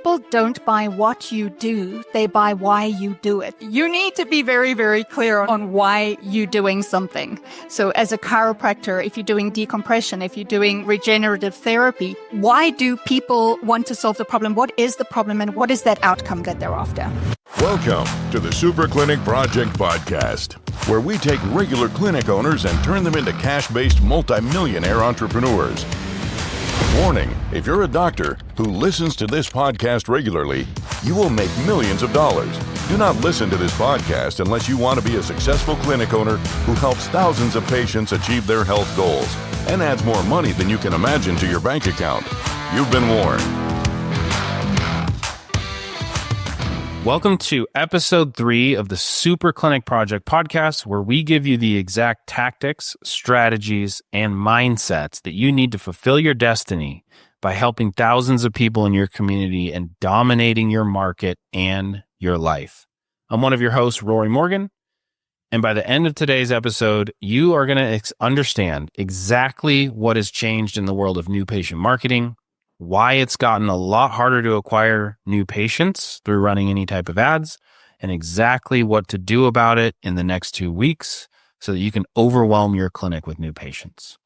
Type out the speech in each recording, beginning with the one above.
People don't buy what you do, they buy why you do it. You need to be very, very clear on why you're doing something. So as a chiropractor, if you're doing decompression, if you're doing regenerative therapy, why do people want to solve the problem? What is the problem and what is that outcome that they're after? Welcome to the Super Clinic Project Podcast, where we take regular clinic owners and turn them into cash-based multimillionaire entrepreneurs. Warning, if you're a doctor who listens to this podcast regularly, you will make millions of dollars. Do not listen to this podcast unless you want to be a successful clinic owner who helps thousands of patients achieve their health goals and adds more money than you can imagine to your bank account. You've been warned. Welcome to episode 3 of the Super Clinic Project Podcast, where we give you the exact tactics, strategies, and mindsets that you need to fulfill your destiny by helping thousands of people in your community and dominating your market and your life. I'm one of your hosts, Rory Morgan, and by the end of today's episode, you are going to understand exactly what has changed in the world of new patient marketing, why it's gotten a lot harder to acquire new patients through running any type of ads, and exactly what to do about it in the next 2 weeks so that you can overwhelm your clinic with new patients.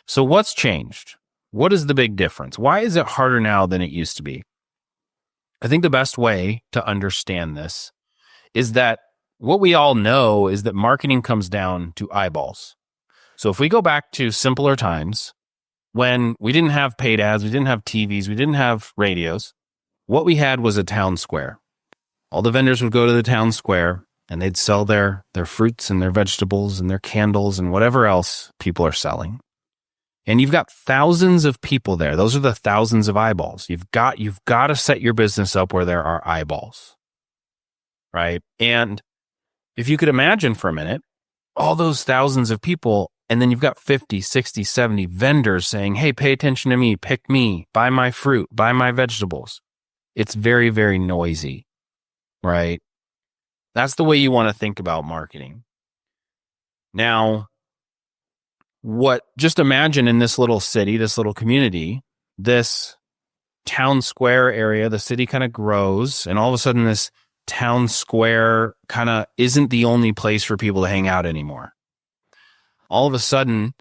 So what's changed? What is the big difference? Why is it harder now than it used to be? I think the best way to understand this is that what we all know is that marketing comes down to eyeballs. So if we go back to simpler times, when we didn't have paid ads, we didn't have TVs, we didn't have radios, what we had was a town square. All the vendors would go to the town square and they'd sell their fruits and their vegetables and their candles and whatever else people are selling. And you've got thousands of people there. Those are the thousands of eyeballs. You've got to set your business up where there are eyeballs, right? And if you could imagine for a minute, all those thousands of people, and then you've got 50, 60, 70 vendors saying, hey, pay attention to me, pick me, buy my fruit, buy my vegetables. It's very, very noisy, right? That's the way you want to think about marketing. Now, just imagine in this little city, this little community, this town square area, the city kind of grows, and all of a sudden this town square kind of isn't the only place for people to hang out anymore. All of a sudden,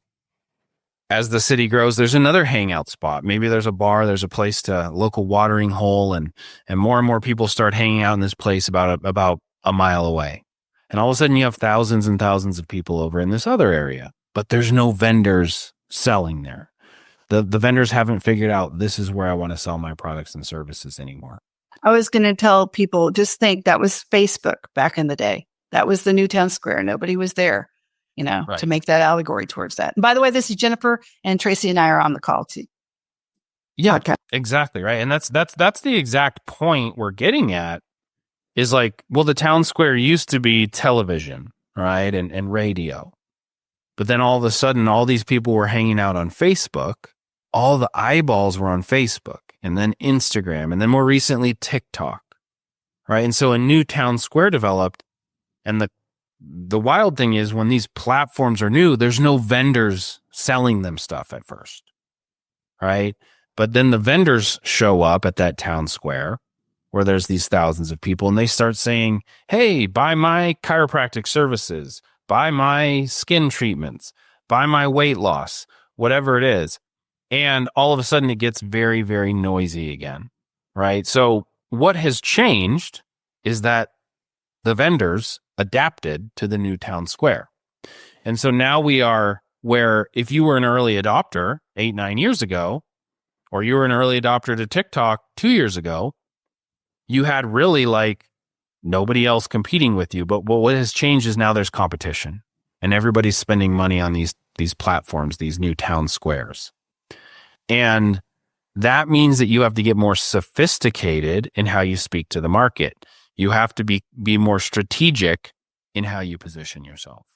as the city grows, there's another hangout spot. Maybe there's a bar, there's a place local watering hole, and more people start hanging out in this place about a mile away. And all of a sudden you have thousands and thousands of people over in this other area, but there's no vendors selling there. The vendors haven't figured out this is where I want to sell my products and services anymore. I was going to tell people, just think that was Facebook back in the day. That was the new town square. Nobody was there. Right. To make that allegory towards that. And by the way, this is Jennifer, and Tracey and I are on the call too. Yeah, podcast. Exactly. Right. And that's the exact point we're getting at is like, well, the town square used to be television, right? And radio. But then all of a sudden, all these people were hanging out on Facebook. All the eyeballs were on Facebook and then Instagram and then more recently TikTok, right? And so a new town square developed, and the wild thing is when these platforms are new, there's no vendors selling them stuff at first, right? But then the vendors show up at that town square where there's these thousands of people and they start saying, hey, buy my chiropractic services, buy my skin treatments, buy my weight loss, whatever it is. And all of a sudden it gets very, very noisy again, right? So what has changed is that the vendors adapted to the new town square. And so now we are where if you were an early adopter 8-9 years ago, or you were an early adopter to TikTok 2 years ago, you had really like nobody else competing with you. But what has changed is now there's competition and everybody's spending money on these platforms, these new town squares. And that means that you have to get more sophisticated in how you speak to the market. You have to be more strategic in how you position yourself.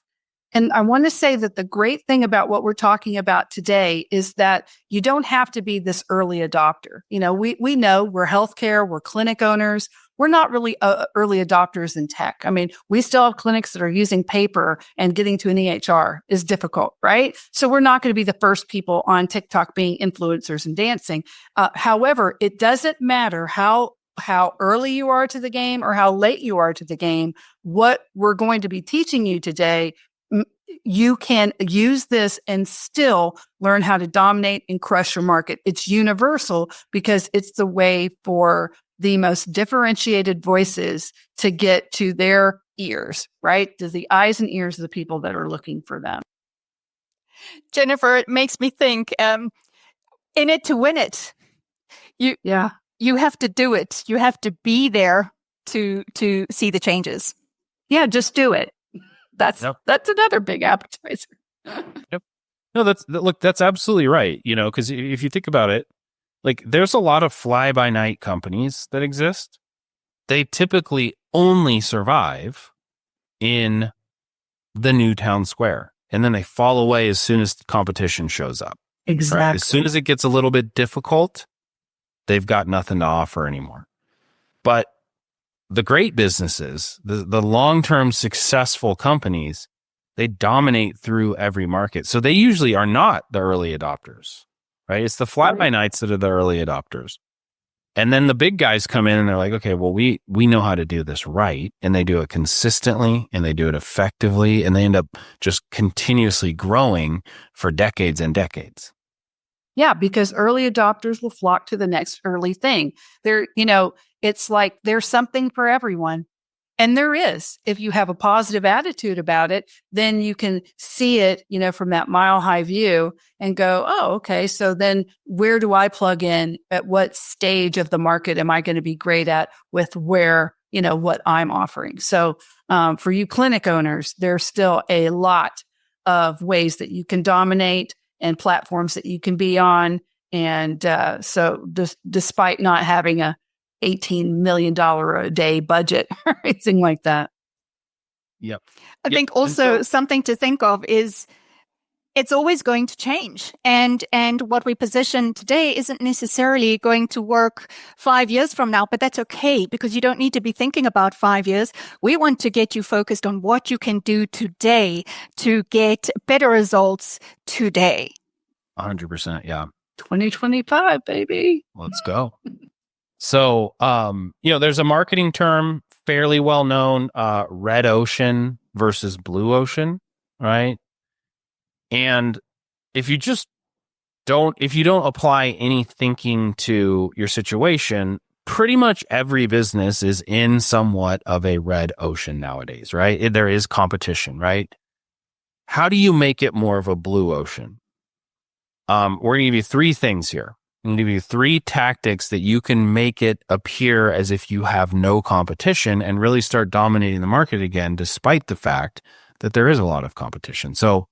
And I want to say that the great thing about what we're talking about today is that you don't have to be this early adopter. We know we're healthcare, we're clinic owners. We're not really early adopters in tech. I mean, we still have clinics that are using paper, and getting to an EHR is difficult, right? So we're not going to be the first people on TikTok being influencers and dancing. However, it doesn't matter how early you are to the game or how late you are to the game. What we're going to be teaching you today, you can use this and still learn how to dominate and crush your market. It's universal because it's the way for the most differentiated voices to get to their ears, right? To the eyes and ears of the people that are looking for them. Jennifer, it makes me think, in it to win it. You have to do it. You have to be there to see the changes. Yeah, just do it. That's another big appetizer. Yep. No, that's absolutely right. Because if you think about it, like there's a lot of fly-by-night companies that exist. They typically only survive in the new town square, and then they fall away as soon as the competition shows up. Exactly. Right? As soon as it gets a little bit difficult, they've got nothing to offer anymore. But the great businesses, the long-term successful companies, they dominate through every market. So they usually are not the early adopters, right? It's the fly-by-nights that are the early adopters. And then the big guys come in and they're like, okay, well, we know how to do this right. And they do it consistently and they do it effectively. And they end up just continuously growing for decades and decades. Yeah, because early adopters will flock to the next early thing. It's like there's something for everyone. And there is. If you have a positive attitude about it, then you can see it, from that mile high view and go, oh, okay. So then where do I plug in? At what stage of the market am I going to be great at with where, what I'm offering? So for you clinic owners, there's still a lot of ways that you can dominate and platforms that you can be on. And so despite not having a $18 million a day budget or anything like that. Yep. I think also something to think of is it's always going to change. And what we position today isn't necessarily going to work 5 years from now, but that's okay because you don't need to be thinking about 5 years. We want to get you focused on what you can do today to get better results today. 100%. Yeah. 2025, baby. Let's go. So, there's a marketing term fairly well known, red ocean versus blue ocean, right? And if you don't apply any thinking to your situation, pretty much every business is in somewhat of a red ocean nowadays, right? There is competition, right? How do you make it more of a blue ocean? We're going to give you three things here. I'm going to give you three tactics that you can make it appear as if you have no competition and really start dominating the market again, despite the fact that there is a lot of competition. So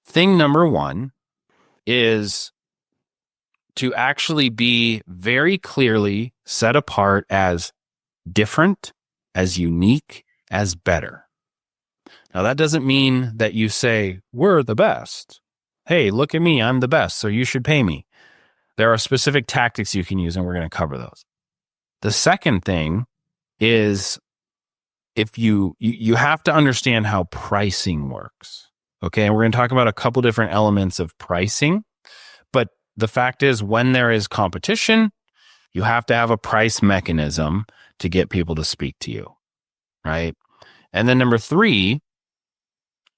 thing number one is to actually be very clearly set apart as different, as unique, as better. Now, that doesn't mean that you say, we're the best. Hey, look at me, I'm the best, so you should pay me. There are specific tactics you can use, and we're going to cover those. The second thing is if you have to understand how pricing works. Okay, and we're going to talk about a couple different elements of pricing. But the fact is, when there is competition, you have to have a price mechanism to get people to speak to you, right? And then number three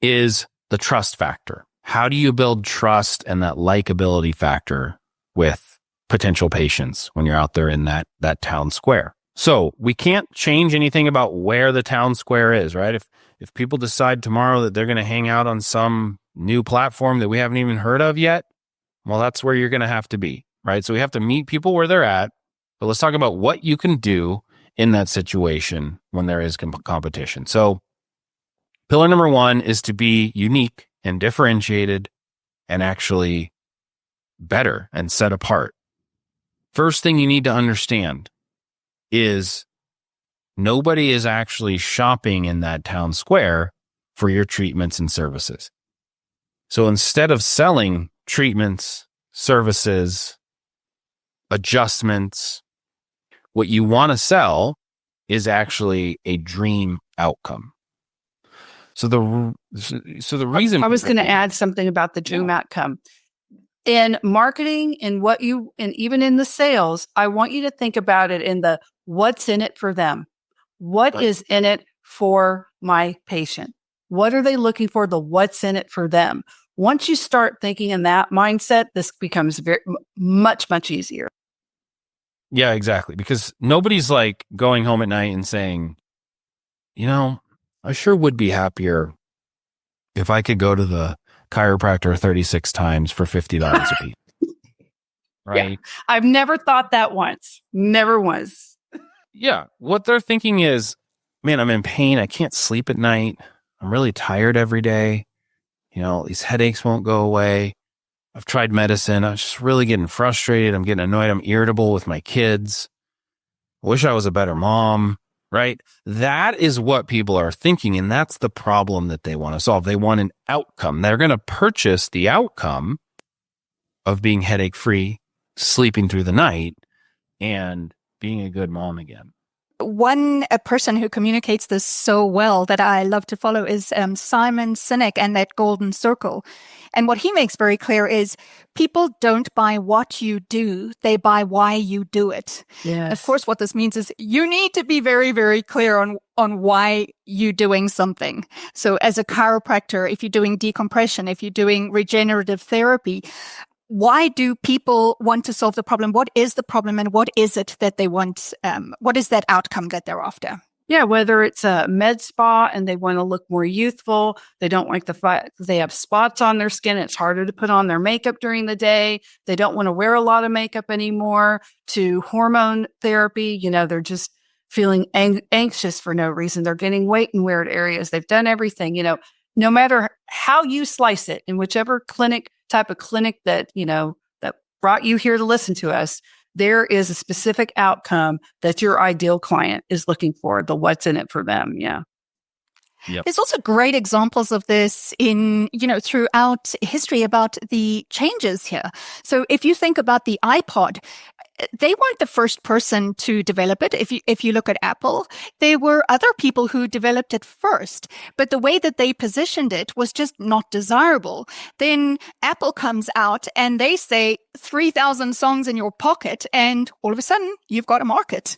is the trust factor. How do you build trust and that likability factor with potential patients when you're out there in that town square? So we can't change anything about where the town square is, right? If people decide tomorrow that they're going to hang out on some new platform that we haven't even heard of yet, well, that's where you're going to have to be, right? So we have to meet people where they're at, but let's talk about what you can do in that situation when there is competition. So pillar number one is to be unique and differentiated and actually better and set apart. First thing you need to understand is nobody is actually shopping in that town square for your treatments and services. So instead of selling treatments, services, adjustments, what you want to sell is actually a dream outcome. So the reason I was going to add something about the dream outcome. In marketing and even in the sales, I want you to think about it in the what's in it for them. What is in it for my patient? What are they looking for? The what's in it for them. Once you start thinking in that mindset, this becomes much easier. Yeah, exactly. Because nobody's like going home at night and saying, I sure would be happier if I could go to the chiropractor 36 times for $50 a piece. Right? Yeah. I've never thought that once. Never was. Yeah. What they're thinking is, man, I'm in pain. I can't sleep at night. I'm really tired every day. These headaches won't go away. I've tried medicine. I'm just really getting frustrated. I'm getting annoyed. I'm irritable with my kids. I wish I was a better mom. Right? That is what people are thinking. And that's the problem that they want to solve. They want an outcome. They're going to purchase the outcome of being headache free, sleeping through the night, and being a good mom again. A person who communicates this so well that I love to follow is Simon Sinek and that golden circle. And what he makes very clear is people don't buy what you do, they buy why you do it. Yes. Of course, what this means is you need to be very, very clear on why you're doing something. So as a chiropractor, if you're doing decompression, if you're doing regenerative therapy, why do people want to solve the problem? What is the problem and what is it that they want? What is that outcome that they're after? Yeah, whether it's a med spa and they want to look more youthful, they don't like the fact that they have spots on their skin. It's harder to put on their makeup during the day. They don't want to wear a lot of makeup anymore, to hormone therapy. They're just feeling anxious for no reason. They're gaining weight in weird areas. They've done everything, no matter how you slice it, in whichever type of clinic that brought you here to listen to us, there is a specific outcome that your ideal client is looking for, the what's in it for them. Yeah. Yep. There's also great examples of this throughout history about the changes here. So if you think about the iPod, they weren't the first person to develop it. If you look at Apple, there were other people who developed it first, but the way that they positioned it was just not desirable. Then Apple comes out and they say 3,000 songs in your pocket, and all of a sudden you've got a market.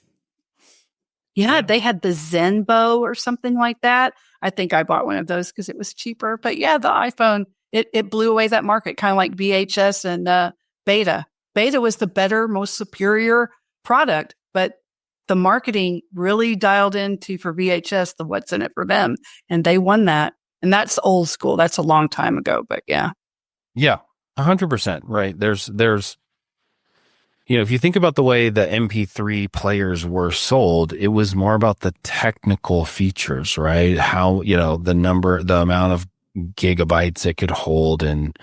Yeah, they had the Zenbo or something like that. I think I bought one of those because it was cheaper. But yeah, the iPhone, it blew away that market, kind of like VHS and Beta. Beta was the better, most superior product, but the marketing really dialed into for VHS the what's in it for them, and they won that. And that's old school. That's a long time ago, but yeah. Yeah, 100%. Right. There's if you think about the way the MP3 players were sold, it was more about the technical features, right? How, the amount of gigabytes it could hold, and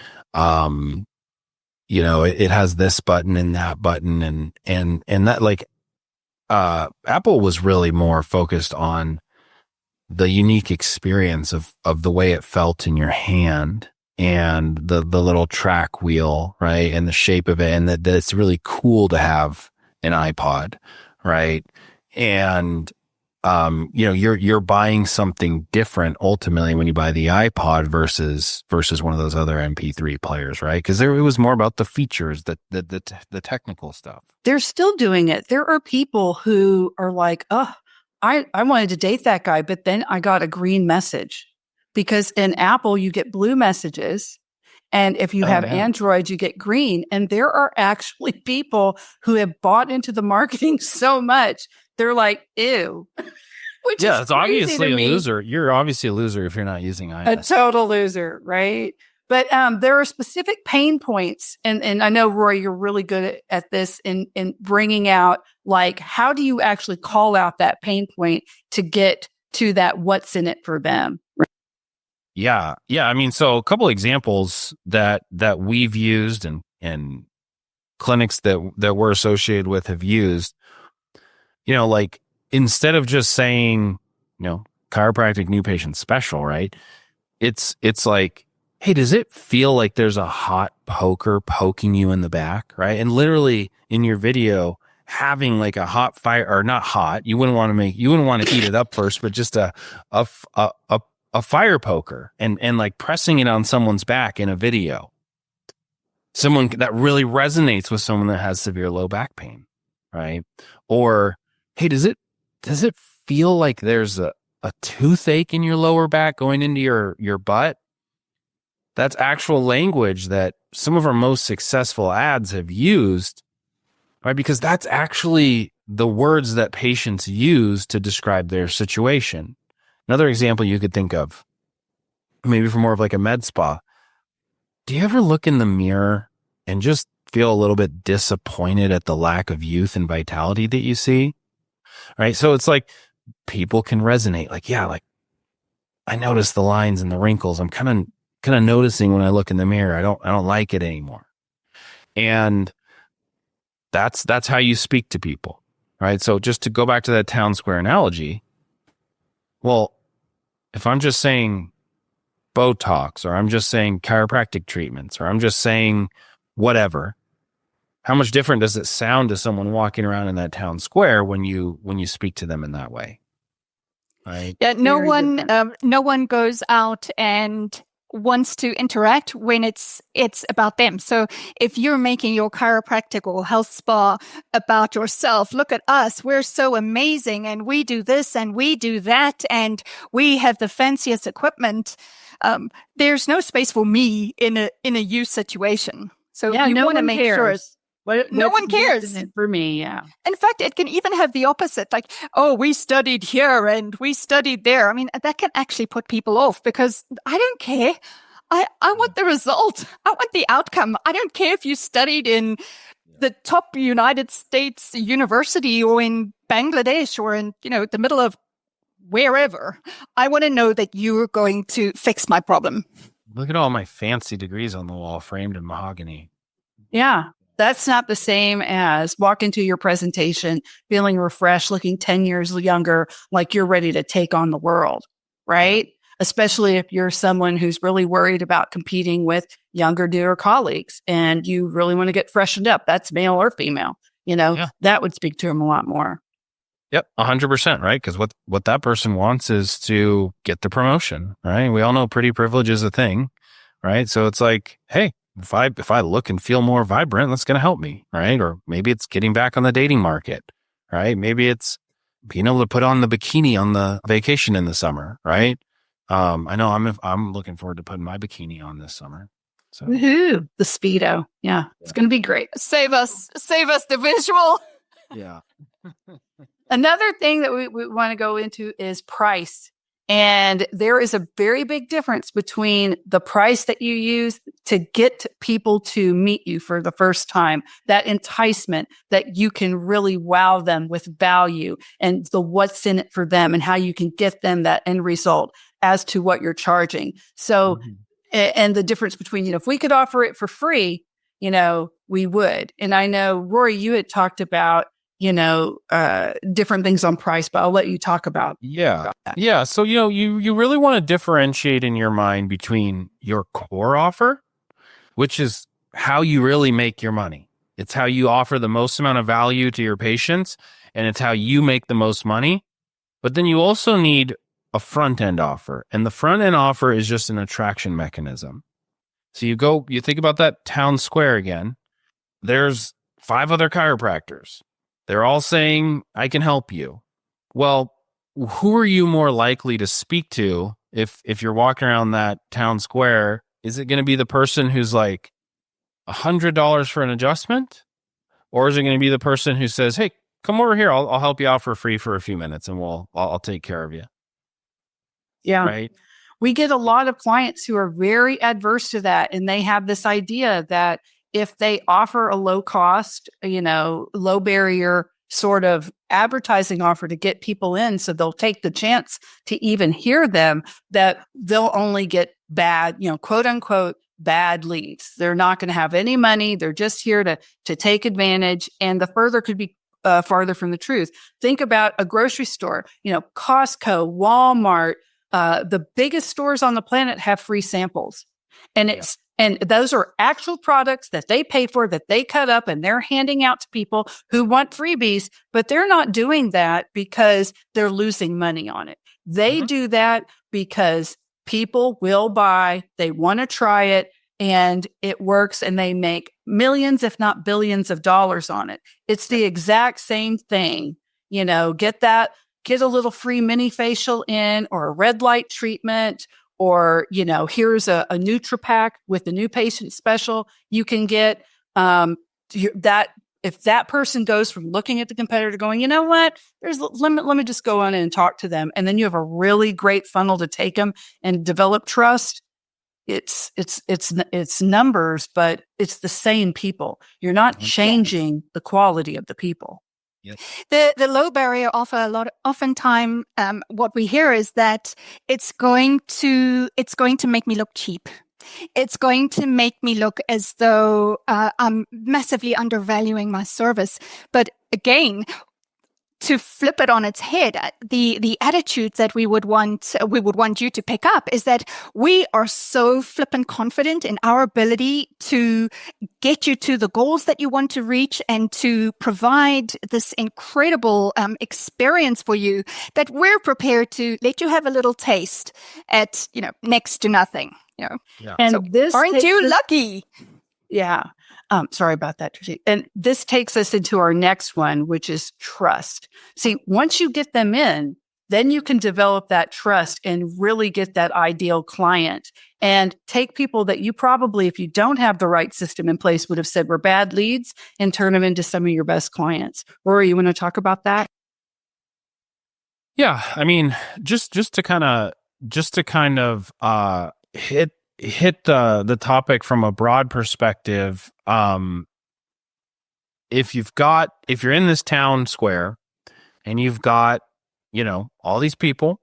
it has this button and that button, and that, Apple was really more focused on the unique experience of the way it felt in your hand, and the little track wheel, right? And the shape of it, and that it's really cool to have an iPod, right? And you're buying something different ultimately when you buy the iPod versus one of those other MP3 players, right? Because it was more about the features, the technical stuff. They're still doing it. There are people who are like, oh, I wanted to date that guy, but then I got a green message. Because in Apple, you get blue messages. And if you have Android, you get green. And there are actually people who have bought into the marketing so much, they're like, ew. Which is it's obviously a me. loser. You're obviously a loser if you're not using iOS. A total loser, right? But there are specific pain points. And I know, Roy, you're really good at this in bringing out, how do you actually call out that pain point to get to that what's in it for them? Yeah. I mean, so a couple examples that we've used and clinics that we're associated with have used, instead of just saying, chiropractic new patient special, right? it's like, hey, does it feel like there's a hot poker poking you in the back, right? And literally in your video, having like a hot fire, or not hot, you wouldn't want to heat it up first, but just a fire poker and like pressing it on someone's back in a video. Someone that really resonates with someone that has severe low back pain, right? Or, hey, does it feel like there's a toothache in your lower back going into your butt? That's actual language that some of our most successful ads have used, right? Because that's actually the words that patients use to describe their situation. Another example you could think of, maybe for more of like a med spa. Do you ever look in the mirror and just feel a little bit disappointed at the lack of youth and vitality that you see? Right? So it's like people can resonate. Like, yeah, like I notice the lines and the wrinkles. I'm kind of noticing when I look in the mirror. I don't like it anymore. And that's how you speak to people, right? So just to go back to that town square analogy, well, if I'm just saying Botox, or I'm just saying chiropractic treatments, or I'm just saying whatever, how much different does it sound to someone walking around in that town square when you speak to them in that way? Right? Yeah, no one goes out and wants to interact when it's about them. So if you're making your chiropractic or health spa about yourself, look at us, we're so amazing and we do this and we do that and we have the fanciest equipment. There's no space for me in a you situation. So you want to make sure no one cares. For me, yeah. In fact, it can even have the opposite. Like, oh, we studied here and we studied there. I mean, that can actually put people off because I don't care. I want the result. I want the outcome. I don't care if you studied in the top United States university or in Bangladesh or in, the middle of wherever. I want to know that you're going to fix my problem. Look at all my fancy degrees on the wall framed in mahogany. Yeah. That's not the same as walk into your presentation, feeling refreshed, looking 10 years younger, like you're ready to take on the world, right? Especially if you're someone who's really worried about competing with younger, newer colleagues and you really want to get freshened up. That's male or female, that would speak to them a lot more. Yep, 100%, right? Because what that person wants is to get the promotion, right? We all know pretty privilege is a thing, right? So it's like, hey, if I look and feel more vibrant, that's going to help me, right? Or maybe it's getting back on the dating market, right? Maybe it's being able to put on the bikini on the vacation in the summer, right? I know I'm looking forward to putting my bikini on this summer. So woohoo, the Speedo. Yeah, it's going to be great. Save us the visual. Yeah. Another thing that we want to go into is price. And there is a very big difference between the price that you use to get people to meet you for the first time, that enticement that you can really wow them with value and the what's in it for them and how you can get them that end result as to what you're charging. So, and the difference between, if we could offer it for free, we would. And I know, Rory, you had talked about different things on price, but I'll let you talk about. Yeah. Yeah. So, you really want to differentiate in your mind between your core offer, which is how you really make your money. It's how you offer the most amount of value to your patients, and it's how you make the most money. But then you also need a front end offer, and the front end offer is just an attraction mechanism. So you think about that town square again. There's 5 other chiropractors. They're all saying, I can help you. Well, who are you more likely to speak to if you're walking around that town square? Is it going to be the person who's like $100 for an adjustment? Or is it going to be the person who says, hey, come over here. I'll help you out for free for a few minutes and I'll take care of you. Yeah. Right. We get a lot of clients who are very adverse to that. And they have this idea that if they offer a low cost, low barrier sort of advertising offer to get people in, so they'll take the chance to even hear them, that they'll only get bad, quote unquote, bad leads. They're not going to have any money. They're just here to take advantage. And the further could be farther from the truth. Think about a grocery store, Costco, Walmart, The biggest stores on the planet have free samples. And those are actual products that they pay for, that they cut up, and they're handing out to people who want freebies, but they're not doing that because they're losing money on it. They do that because people will buy, they want to try it, and it works, and they make millions, if not billions of dollars on it. It's the exact same thing. Get a little free mini facial in, or a red light treatment, or, here's a NutriPack with the new patient special you can get. That if that person goes from looking at the competitor to going, you know what, let me just go on and talk to them. And then you have a really great funnel to take them and develop trust. It's numbers, but it's the same people. You're not changing the quality of the people. Yep. The low barrier offer oftentimes what we hear is that it's going to make me look cheap. It's going to make me look as though I'm massively undervaluing my service. But again, to flip it on its head, the attitude that we would want you to pick up is that we are so flippant confident in our ability to get you to the goals that you want to reach and to provide this incredible experience for you, that we're prepared to let you have a little taste at next to nothing. Yeah. And so aren't you lucky? Yeah. Sorry about that, Tracey. And this takes us into our next one, which is trust. See, once you get them in, then you can develop that trust and really get that ideal client, and take people that you probably, if you don't have the right system in place, would have said were bad leads, and turn them into some of your best clients. Rory, you want to talk about that? Yeah. I mean, just to kind of hit the topic from a broad perspective. If you're in this town square and you've got, all these people,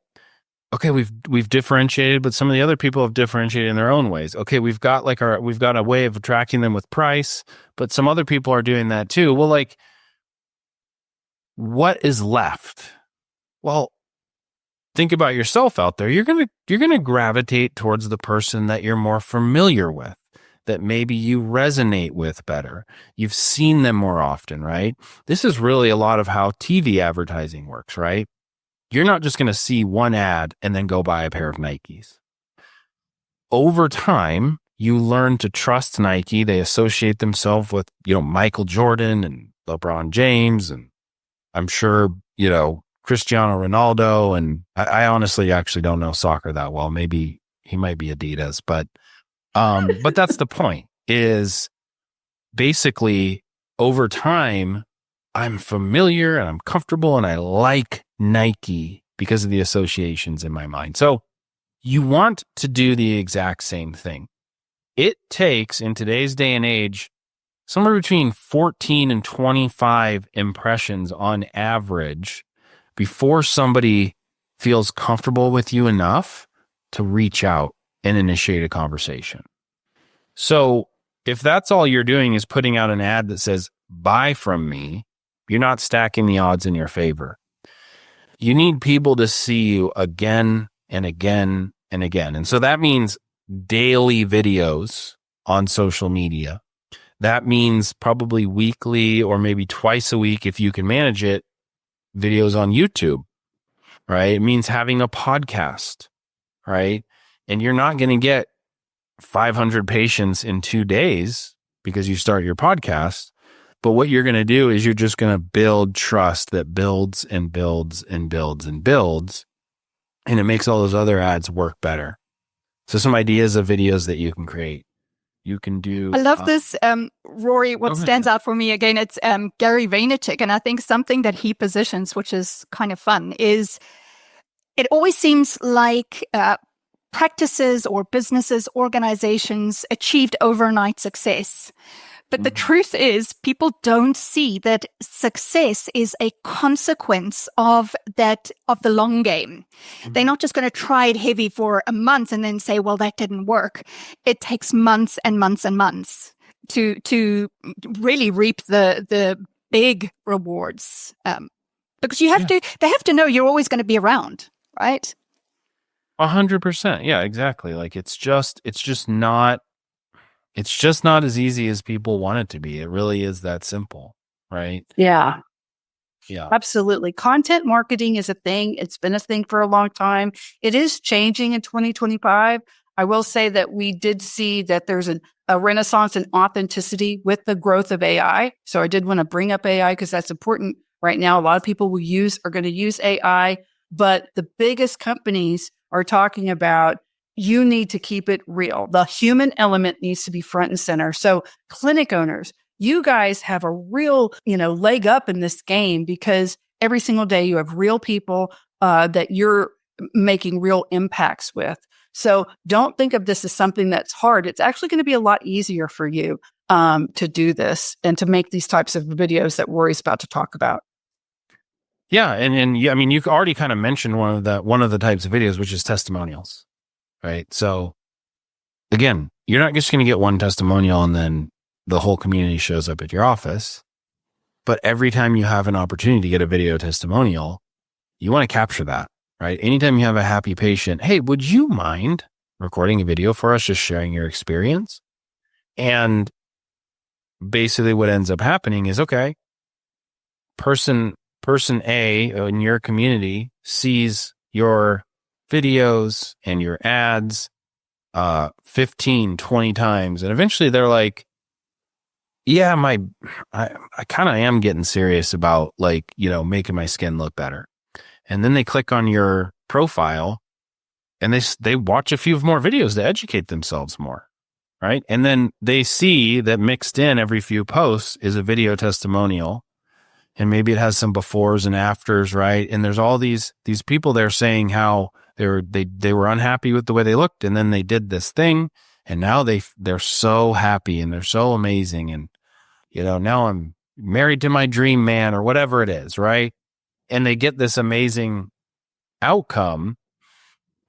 okay, we've differentiated, but some of the other people have differentiated in their own ways. Okay, we've got a way of attracting them with price, but some other people are doing that too. Well, what is left? Well, think about yourself out there. You're gonna gravitate towards the person that you're more familiar with, that maybe you resonate with better. You've seen them more often, right? This is really a lot of how TV advertising works, right? You're not just gonna see one ad and then go buy a pair of Nikes. Over time, you learn to trust Nike. They associate themselves with, Michael Jordan and LeBron James, and I'm sure, Cristiano Ronaldo, and I honestly actually don't know soccer that well. Maybe he might be Adidas, but that's the point, is basically over time, I'm familiar and I'm comfortable and I like Nike because of the associations in my mind. So you want to do the exact same thing. It takes, in today's day and age, somewhere between 14 and 25 impressions on average before somebody feels comfortable with you enough to reach out and initiate a conversation. So if that's all you're doing is putting out an ad that says, buy from me, you're not stacking the odds in your favor. You need people to see you again and again and again. And so that means daily videos on social media. That means probably weekly or maybe twice a week, if you can manage it, videos on YouTube, right? It means having a podcast, right? And you're not going to get 500 patients in 2 days because you start your podcast. But what you're going to do is you're just going to build trust that builds and builds and builds and builds. And it makes all those other ads work better. So some ideas of videos that you can create. You can do. I love this, Rory. What stands out for me again, it's Gary Vaynerchuk, and I think something that he positions, which is kind of fun, is it always seems like practices or businesses, organizations achieved overnight success. But the truth is, people don't see that success is a consequence of the long game. They're not just going to try it heavy for a month and then say, well, that didn't work. It takes months and months and months to really reap the big rewards. Because they have to know you're always going to be around, right? 100%. Yeah, exactly. Like it's just not as easy as people want it to be. It really is that simple, right? Yeah. Yeah. Absolutely. Content marketing is a thing. It's been a thing for a long time. It is changing in 2025. I will say that we did see that there's a renaissance in authenticity with the growth of AI. So I did want to bring up AI because that's important right now. A lot of people are going to use AI, but the biggest companies are talking about you need to keep it real. The human element needs to be front and center. So clinic owners, you guys have a real, leg up in this game because every single day you have real people that you're making real impacts with. So don't think of this as something that's hard. It's actually going to be a lot easier for you to do this and to make these types of videos that Rory's about to talk about. Yeah, and yeah, I mean, you already kind of mentioned one of the types of videos, which is testimonials, right? So again, you're not just going to get one testimonial and then the whole community shows up at your office. But every time you have an opportunity to get a video testimonial, you want to capture that, right? Anytime you have a happy patient, hey, would you mind recording a video for us, just sharing your experience? And basically what ends up happening is, okay, person A in your community sees your videos and your ads 15, 20 times. And eventually they're like, yeah, I kind of am getting serious about making my skin look better. And then they click on your profile and they watch a few more videos to educate themselves more, right? And then they see that mixed in every few posts is a video testimonial, and maybe it has some befores and afters, right? And there's all these people there saying how they were unhappy with the way they looked, and then they did this thing, and now they're so happy and they're so amazing, and now I'm married to my dream man or whatever it is, right? And they get this amazing outcome,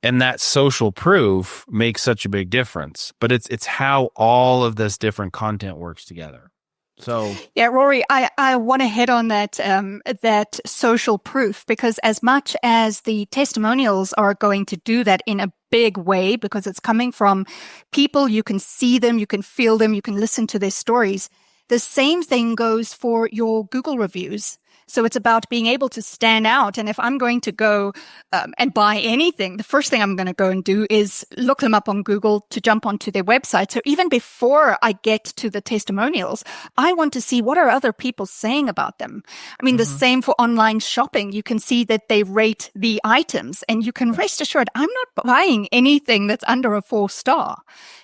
and that social proof makes such a big difference. But it's how all of this different content works together. So yeah, Rory, I want to hit on that social proof, because as much as the testimonials are going to do that in a big way, because it's coming from people, you can see them, you can feel them, you can listen to their stories. The same thing goes for your Google reviews. So it's about being able to stand out. And if I'm going to go and buy anything, the first thing I'm going to go and do is look them up on Google to jump onto their website. So even before I get to the testimonials, I want to see what are other people saying about them. I mean, the same for online shopping. You can see that they rate the items, and you can rest assured I'm not buying anything that's under a 4-star.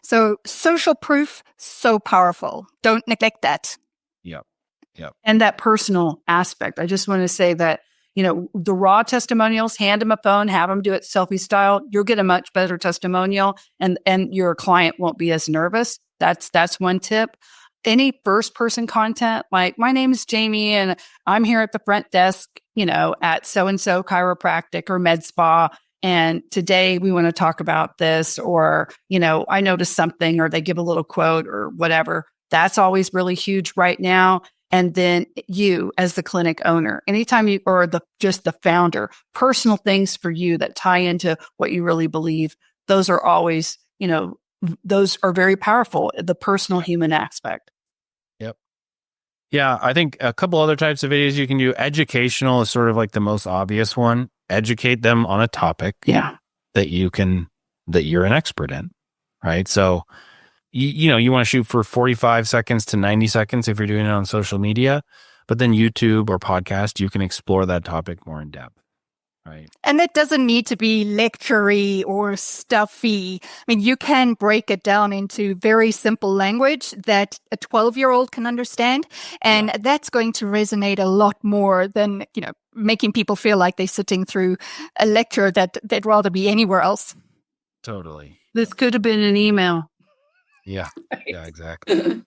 So social proof, so powerful. Don't neglect that. Yep. And that personal aspect. I just want to say that, the raw testimonials, hand them a phone, have them do it selfie style. You'll get a much better testimonial, and your client won't be as nervous. That's one tip. Any first person content, like my name is Jamie and I'm here at the front desk, at so-and-so chiropractic or med spa. And today we want to talk about this, or, I noticed something, or they give a little quote or whatever. That's always really huge right now. And then you as the clinic owner, anytime you, or just the founder, personal things for you that tie into what you really believe. Those are always, those are very powerful, the personal human aspect. Yep. Yeah. I think a couple other types of videos you can do. Educational is sort of like the most obvious one. Educate them on a topic that you're an expert in, right? So you want to shoot for 45 seconds to 90 seconds if you're doing it on social media, but then YouTube or podcast, you can explore that topic more in depth, right? And that doesn't need to be lectury or stuffy. I mean, you can break it down into very simple language that a 12-year-old can understand. And that's going to resonate a lot more than, making people feel like they're sitting through a lecture that they'd rather be anywhere else. Totally. This could have been an email. Yeah. Yeah, exactly.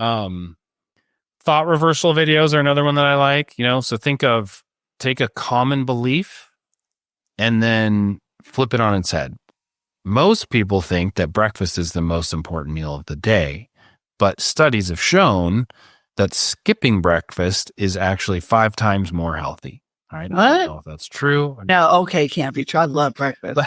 Thought reversal videos are another one that I like, so take a common belief and then flip it on its head. Most people think that breakfast is the most important meal of the day, but studies have shown that skipping breakfast is actually 5 times more healthy. All right. I What? don't know if that's true. No, okay, can't be true. I love breakfast.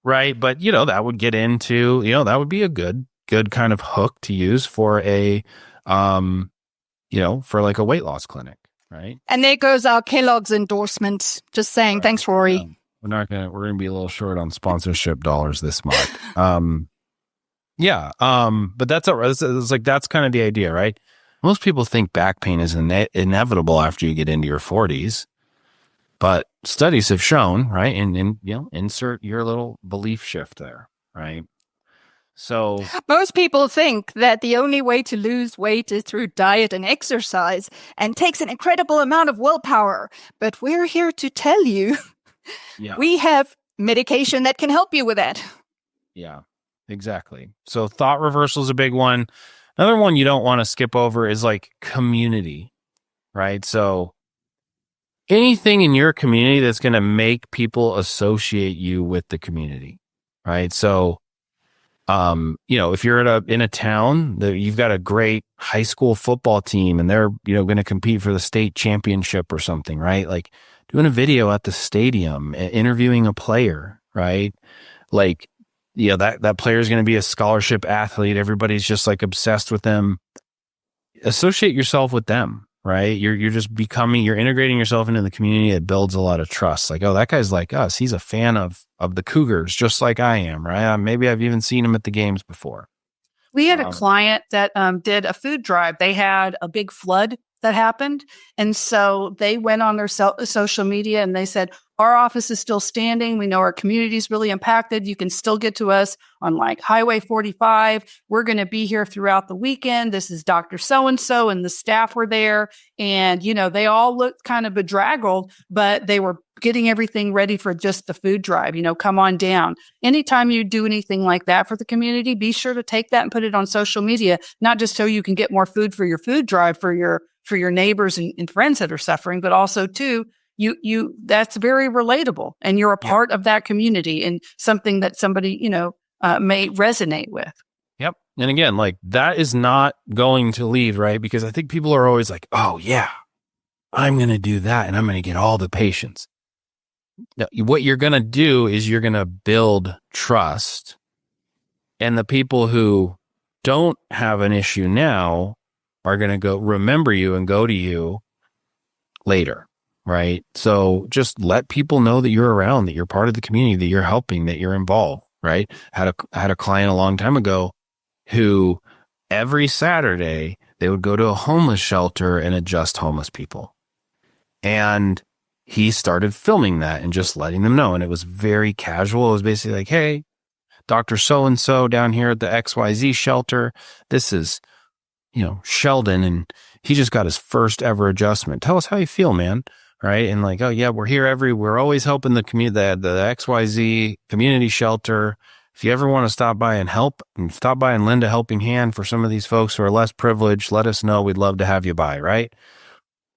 Right. But, that would get into, that would be a good kind of hook to use for a, for like a weight loss clinic. Right. And there goes our Kellogg's endorsement. Just saying. Right. Thanks, Rory. We're going to be a little short on sponsorship dollars this month. But that's kind of the idea, right? Most people think back pain is inevitable after you get into your 40s, but studies have shown, right? And insert your little belief shift there, right? So most people think that the only way to lose weight is through diet and exercise and takes an incredible amount of willpower. But we're here to tell you we have medication that can help you with that. Yeah, exactly. So thought reversal is a big one. Another one you don't want to skip over is like community, right? So anything in your community that's going to make people associate you with the community, right? So if you're in a town that you've got a great high school football team and they're, going to compete for the state championship or something, right? Like doing a video at the stadium, interviewing a player, right? Like, that player is going to be a scholarship athlete. Everybody's just like obsessed with them. Associate yourself with them, right? You're integrating yourself into the community. It builds a lot of trust. Like, oh, that guy's like us. He's a fan of the Cougars, just like I am, right? Maybe I've even seen him at the games before. We had a client that did a food drive. They had a big flood that happened. And so they went on their social media and they said, our office is still standing. We know our community is really impacted. You can still get to us on like Highway 45. We're going to be here throughout the weekend. This is Dr. So-and-so and the staff were there. And, they all looked kind of bedraggled, but they were getting everything ready for just the food drive. Come on down. Anytime you do anything like that for the community, be sure to take that and put it on social media, not just so you can get more food for your food drive for your neighbors and friends that are suffering, but also too, you that's very relatable and you're a part of that community and something that somebody, may resonate with. Yep. And again, like that is not going to leave, right? Because I think people are always like, oh yeah, I'm going to do that and I'm going to get all the patients. Now, what you're going to do is you're going to build trust, and the people who don't have an issue now are going to go remember you and go to you later. Right. So just let people know that you're around, that you're part of the community, that you're helping, that you're involved. Right. Had a client a long time ago who every Saturday they would go to a homeless shelter and adjust homeless people. And he started filming that and just letting them know. And it was very casual. It was basically like, hey, Dr. So-and-so down here at the XYZ shelter. This is, Sheldon, and he just got his first ever adjustment. Tell us how you feel, man. Right. And like, oh yeah, we're always helping the community, the XYZ community shelter. If you ever want to stop by and help and stop by and lend a helping hand for some of these folks who are less privileged, let us know. We'd love to have you by. Right.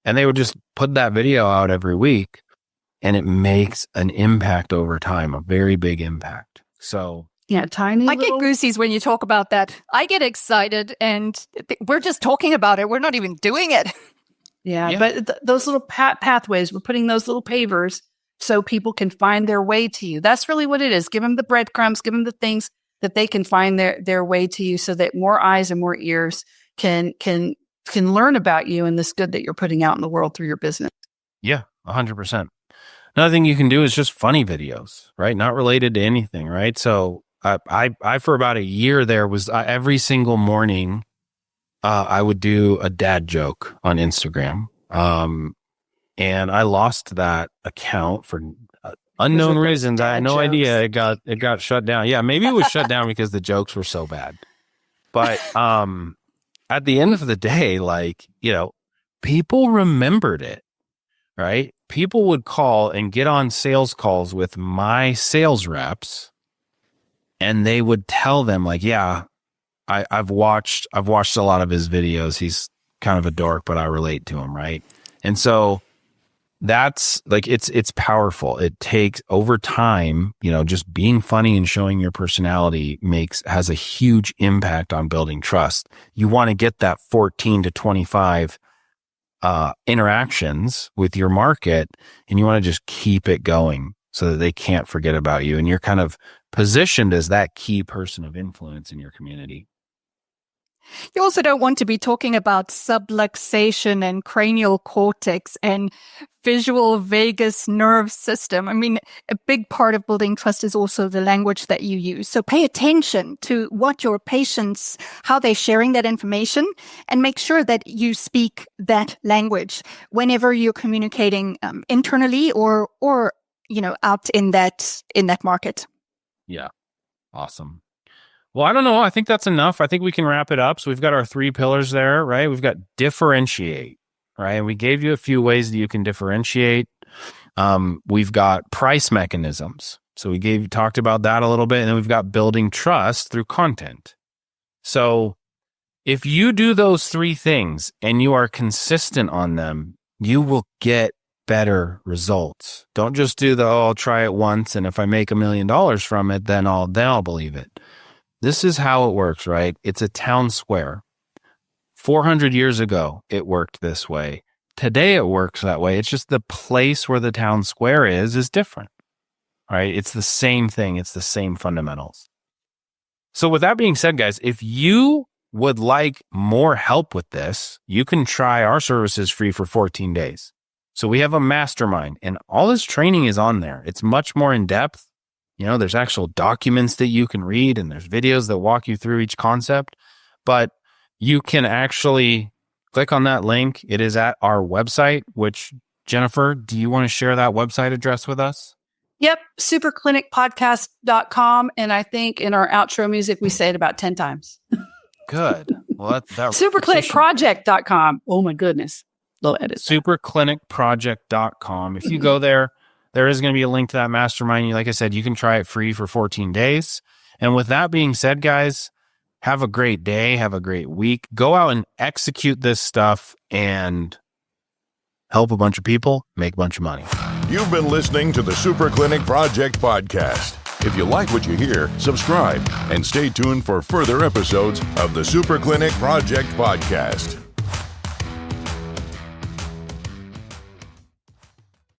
And they would just put that video out every week, and it makes an impact over time, a very big impact. So yeah, tiny. I get goosies when you talk about that. I get excited and we're just talking about it. We're not even doing it. Yeah, but those little pathways, we're putting those little pavers so people can find their way to you. That's really what it is. Give them the breadcrumbs, give them the things that they can find their way to you so that more eyes and more ears can learn about you and this good that you're putting out in the world through your business. Yeah, 100%. Another thing you can do is just funny videos, right? Not related to anything, right? So I for about a year there was every single morning, I would do a dad joke on Instagram. And I lost that account for unknown reasons. I had no idea it got shut down. Yeah, maybe it was shut down because the jokes were so bad. But at the end of the day, like, people remembered it, right? People would call and get on sales calls with my sales reps, and they would tell them like, yeah, I've watched a lot of his videos. He's kind of a dork, but I relate to him. Right. And so that's like, it's powerful. It takes over time, just being funny and showing your personality has a huge impact on building trust. You want to get that 14 to 25 interactions with your market, and you want to just keep it going so that they can't forget about you. And you're kind of positioned as that key person of influence in your community. You also don't want to be talking about subluxation and cranial cortex and visual vagus nerve system. I mean, a big part of building trust is also the language that you use. So pay attention to what your patients, how they're sharing that information, and make sure that you speak that language whenever you're communicating internally or out in that market. Yeah. Awesome. Well, I don't know. I think that's enough. I think we can wrap it up. So we've got our 3 pillars there, right? We've got differentiate, right? And we gave you a few ways that you can differentiate. We've got price mechanisms. So we talked about that a little bit. And then we've got building trust through content. So if you do those 3 things and you are consistent on them, you will get better results. Don't just do I'll try it once, and if I make $1 million from it, then I'll believe it. This is how it works, right? It's a town square. 400 years ago, it worked this way. Today, it works that way. It's just the place where the town square is different, right? It's the same thing. It's the same fundamentals. So with that being said, guys, if you would like more help with this, you can try our services free for 14 days. So we have a mastermind, and all this training is on there. It's much more in depth. There's actual documents that you can read, and there's videos that walk you through each concept, but you can actually click on that link. It is at our website, which, Jennifer, do you want to share that website address with us? Yep. superclinicpodcast.com. And I think in our outro music, we say it about 10 times. Good. Well, that superclinicproject.com. Oh my goodness. Little edit. Superclinicproject.com. If you go there is going to be a link to that mastermind. Like I said, you can try it free for 14 days. And with that being said, guys, have a great day. Have a great week. Go out and execute this stuff and help a bunch of people make a bunch of money. You've been listening to the Super Clinic Project podcast. If you like what you hear, subscribe and stay tuned for further episodes of the Super Clinic Project podcast.